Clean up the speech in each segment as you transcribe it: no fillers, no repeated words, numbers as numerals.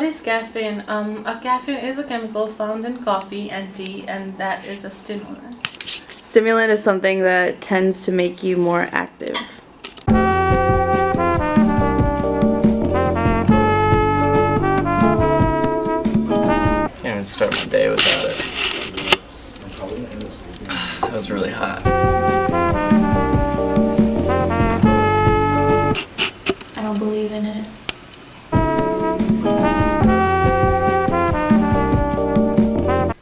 is caffeine? A caffeine is a chemical found in coffee and tea, and that is a stimulant. Stimulant is something that tends to make you more active. Can't even start my day without it. That was really hot. I don't believe in it.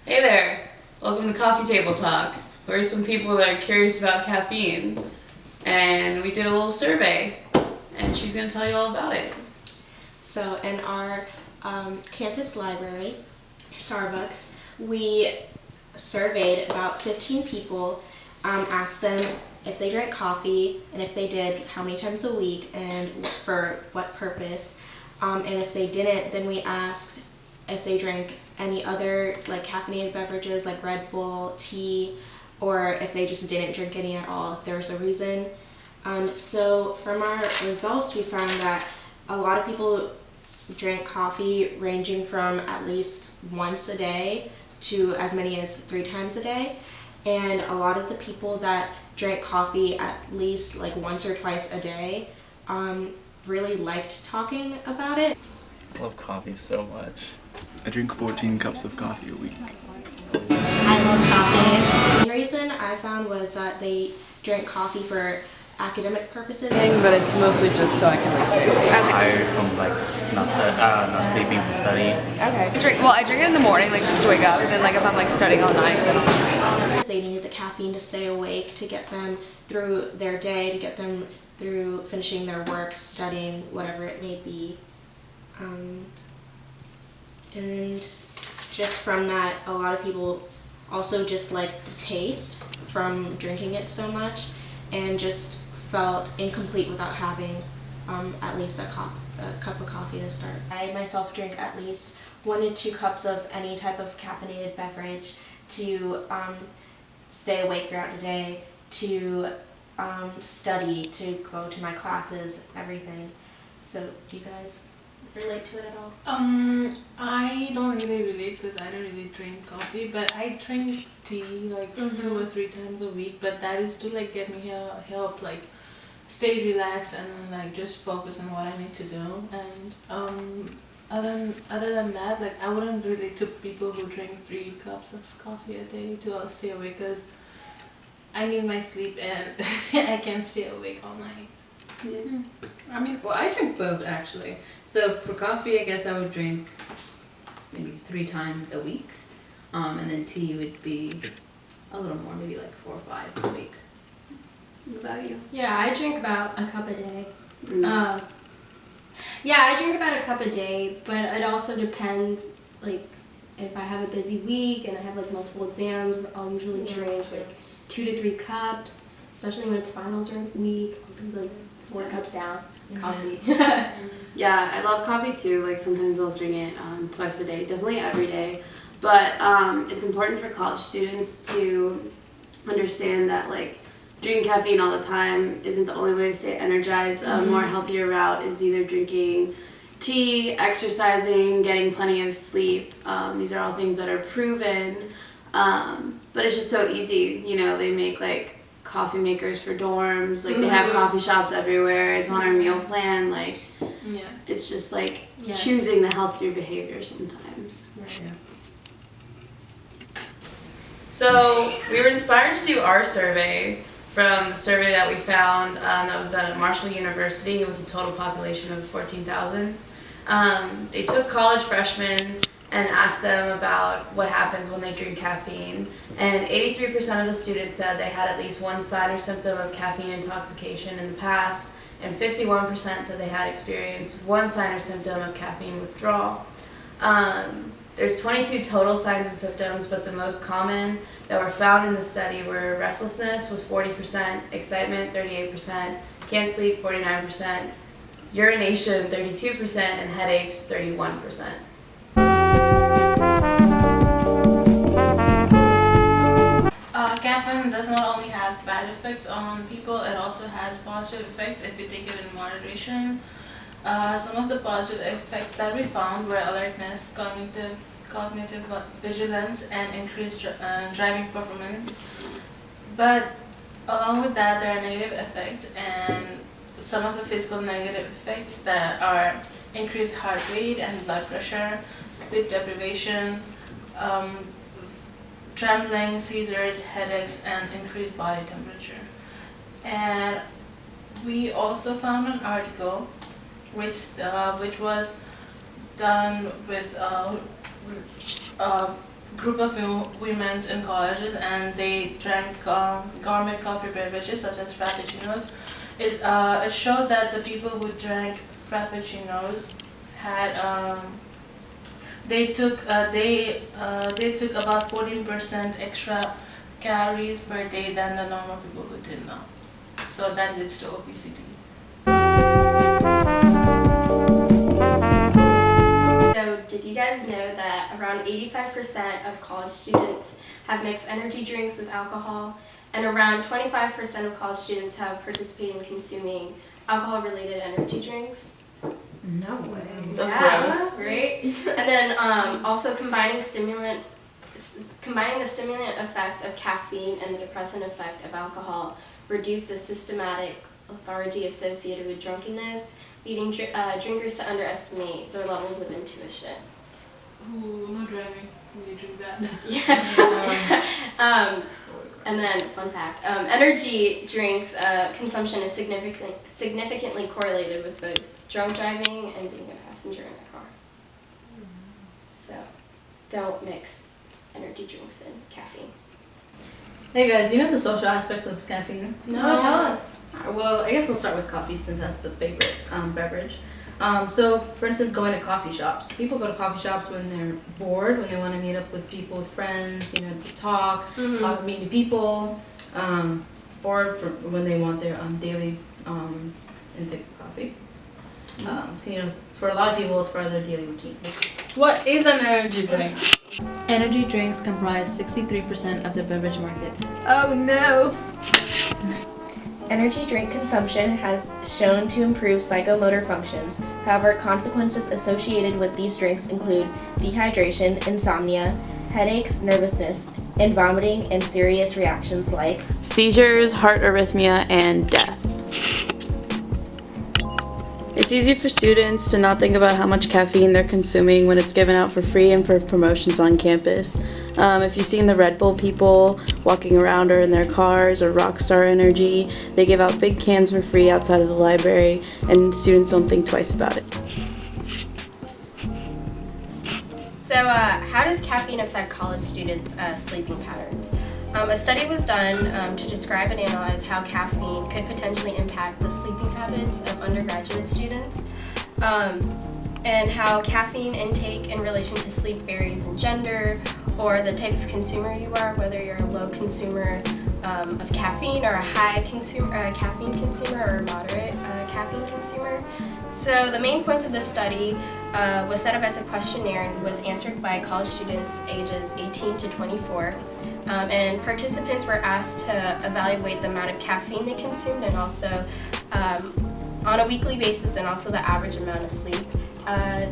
Hey there! Welcome to Coffee Table Talk. We're some people that are curious about caffeine. And we did a little survey. And she's going to tell you all about it. So in our campus library, Starbucks, we surveyed about 15 people, asked them if they drank coffee, and if they did, how many times a week, and for what purpose. And if they didn't, then we asked if they drank any other like caffeinated beverages like Red Bull, tea, or if they just didn't drink any at all, if there was a reason. So from our results, we found that a lot of people drank coffee ranging from at least once a day to as many as 3 times a day. And a lot of the people that drank coffee at least like once or twice a day really liked talking about it. I love coffee so much. I drink 14 cups of coffee a week. I love coffee. The reason I found was that they drank coffee for academic purposes. But it's mostly just so I can like stay awake. Tired from like not sleeping from studying. Okay. I drink it in the morning, like just to wake up, and then like if I'm like studying all night, then I'll... They needed the caffeine to stay awake, to get them through their day, to get them through finishing their work, studying, whatever it may be. And just from that, a lot of people also just liked the taste from drinking it so much, and just felt incomplete without having at least a cup of coffee to start. I myself drink at least 1 to 2 cups of any type of caffeinated beverage to stay awake throughout the day, to study, to go to my classes, everything. So do you guys relate to it at all? I don't really relate because I don't really drink coffee, but I drink tea like 2 or 3 times a week. But that is to like get me help like stay relaxed and like just focus on what I need to do. And other than that, like I wouldn't relate to people who drink 3 cups of coffee a day to stay awake, because I need my sleep and I can't stay awake all night. Yeah. I mean, well, I drink both actually. So for coffee, I guess I would drink maybe 3 times a week. And then tea would be a little more, maybe like 4 or 5 a week. What about you? Yeah, I drink about a cup a day. Yeah, I drink about a cup a day, but it also depends, like, if I have a busy week and I have, like, multiple exams, I'll usually drink, like, 2 to 3 cups, especially when it's finals week. I'll be, like, 4 cups down coffee. Yeah, I love coffee too. Like sometimes I'll drink it twice a day, definitely every day. But it's important for college students to understand that like drinking caffeine all the time isn't the only way to stay energized. A more healthier route is either drinking tea, exercising, getting plenty of sleep. These are all things that are proven. But it's just so easy. You know, they make like coffee makers for dorms, like they have coffee shops everywhere. It's on our meal plan. Like it's just like choosing the healthier behavior sometimes. Yeah. So we were inspired to do our survey from the survey that we found that was done at Marshall University with a total population of 14,000. They took college freshmen and asked them about what happens when they drink caffeine. And 83% of the students said they had at least one sign or symptom of caffeine intoxication in the past, and 51% said they had experienced one sign or symptom of caffeine withdrawal. There's 22 total signs and symptoms, but the most common that were found in the study were restlessness was 40%, excitement 38%, can't sleep 49%, urination 32%, and headaches 31%. Caffeine does not only have bad effects on people, it also has positive effects if you take it in moderation. Some of the positive effects that we found were alertness, cognitive vigilance, and increased driving performance. But along with that, there are negative effects, and some of the physical negative effects that are increased heart rate and blood pressure, sleep deprivation, trembling, seizures, headaches, and increased body temperature. And we also found an article which was done with a group of women in colleges, and they drank gourmet coffee beverages such as frappuccinos. It showed that the people who drank frappuccinos had they took about 14% extra calories per day than the normal people who did not. So that leads to obesity. So did you guys know that around 85% of college students have mixed energy drinks with alcohol, and around 25% of college students have participated in consuming alcohol-related energy drinks? No way. That's Yeah, gross. right? And then also combining the stimulant effect of caffeine and the depressant effect of alcohol reduce the systematic lethargy associated with drunkenness, leading drinkers to underestimate their levels of intuition. Ooh, no driving when you drink that. Yeah. And then, fun fact, energy drinks consumption is significantly correlated with both drunk driving and being a passenger in a car. So, don't mix energy drinks and caffeine. Hey guys, you know the social aspects of caffeine? No, tell us. Well, I guess we'll start with coffee since that's the favorite beverage. So, for instance, going to coffee shops. People go to coffee shops when they're bored, when they want to meet up with people, with friends, to talk, meet new people, or for when they want their daily intake of coffee. For a lot of people, it's part of their daily routine. What is an energy drink? Energy drinks comprise 63% of the beverage market. Oh no! Energy drink consumption has shown to improve psychomotor functions. However, consequences associated with these drinks include dehydration, insomnia, headaches, nervousness, and vomiting, and serious reactions like Seizures, heart arrhythmia, and death. It's easy for students to not think about how much caffeine they're consuming when it's given out for free and for promotions on campus. If you've seen the Red Bull people walking around or in their cars, or Rockstar Energy, they give out big cans for free outside of the library, and students don't think twice about it. So how does caffeine affect college students' sleeping patterns? A study was done to describe and analyze how caffeine could potentially impact the sleeping habits of undergraduate students, and how caffeine intake in relation to sleep varies in gender or the type of consumer you are, whether you're a low consumer of caffeine or a high caffeine consumer or a moderate caffeine consumer. So the main points of the study was set up as a questionnaire and was answered by college students ages 18 to 24. And participants were asked to evaluate the amount of caffeine they consumed, and also on a weekly basis, and also the average amount of sleep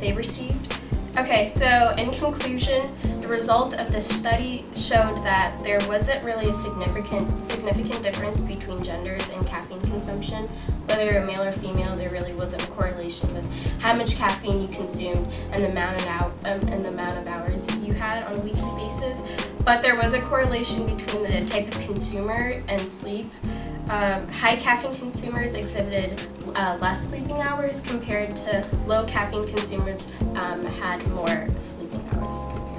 they received. Okay, so in conclusion, the result of the study showed that there wasn't really a significant difference between genders in caffeine consumption. Whether you're male or female, there really wasn't a correlation with how much caffeine you consumed and the amount of hours you had on a weekly basis. But there was a correlation between the type of consumer and sleep. High caffeine consumers exhibited less sleeping hours compared to low caffeine consumers had more sleeping hours compared.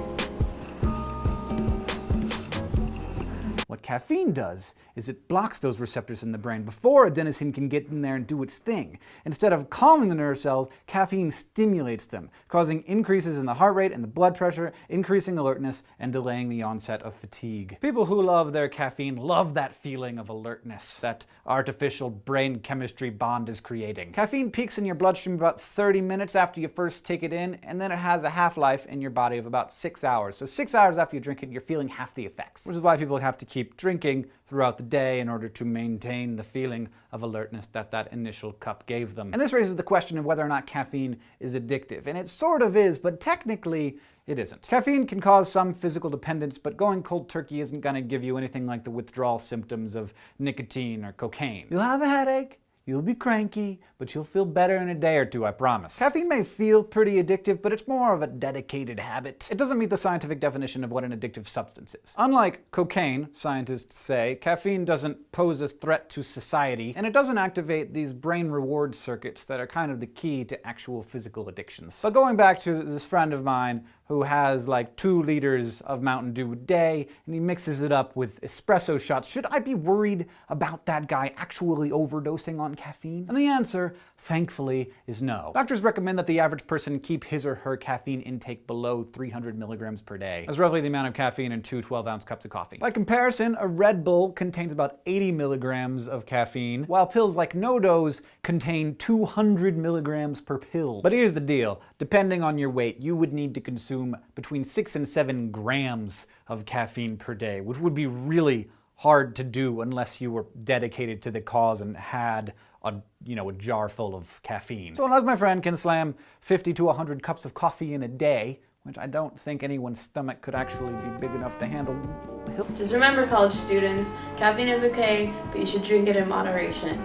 What caffeine does is it blocks those receptors in the brain before adenosine can get in there and do its thing. Instead of calming the nerve cells, caffeine stimulates them, causing increases in the heart rate and the blood pressure, increasing alertness, and delaying the onset of fatigue. People who love their caffeine love that feeling of alertness that artificial brain chemistry bond is creating. Caffeine peaks in your bloodstream about 30 minutes after you first take it in, and then it has a half-life in your body of about 6 hours. So 6 hours after you drink it, you're feeling half the effects, which is why people have to keep keep drinking throughout the day in order to maintain the feeling of alertness that initial cup gave them. And this raises the question of whether or not caffeine is addictive. And it sort of is, but technically it isn't. Caffeine can cause some physical dependence, but going cold turkey isn't going to give you anything like the withdrawal symptoms of nicotine or cocaine. You'll have a headache, you'll be cranky, but you'll feel better in a day or two, I promise. Caffeine may feel pretty addictive, but it's more of a dedicated habit. It doesn't meet the scientific definition of what an addictive substance is. Unlike cocaine, scientists say, caffeine doesn't pose a threat to society, and it doesn't activate these brain reward circuits that are kind of the key to actual physical addictions. So going back to this friend of mine who has like 2 liters of Mountain Dew a day, and he mixes it up with espresso shots. Should I be worried about that guy actually overdosing on caffeine? And the answer, thankfully, is no. Doctors recommend that the average person keep his or her caffeine intake below 300 milligrams per day. That's roughly the amount of caffeine in 2 12-ounce cups of coffee. By comparison, a Red Bull contains about 80 milligrams of caffeine, while pills like NoDoz contain 200 milligrams per pill. But here's the deal. Depending on your weight, you would need to consume between 6 and 7 grams of caffeine per day, which would be really hard to do unless you were dedicated to the cause and had a jar full of caffeine. So unless my friend can slam 50 to 100 cups of coffee in a day, which I don't think anyone's stomach could actually be big enough to handle. Just remember, college students, caffeine is okay, but you should drink it in moderation.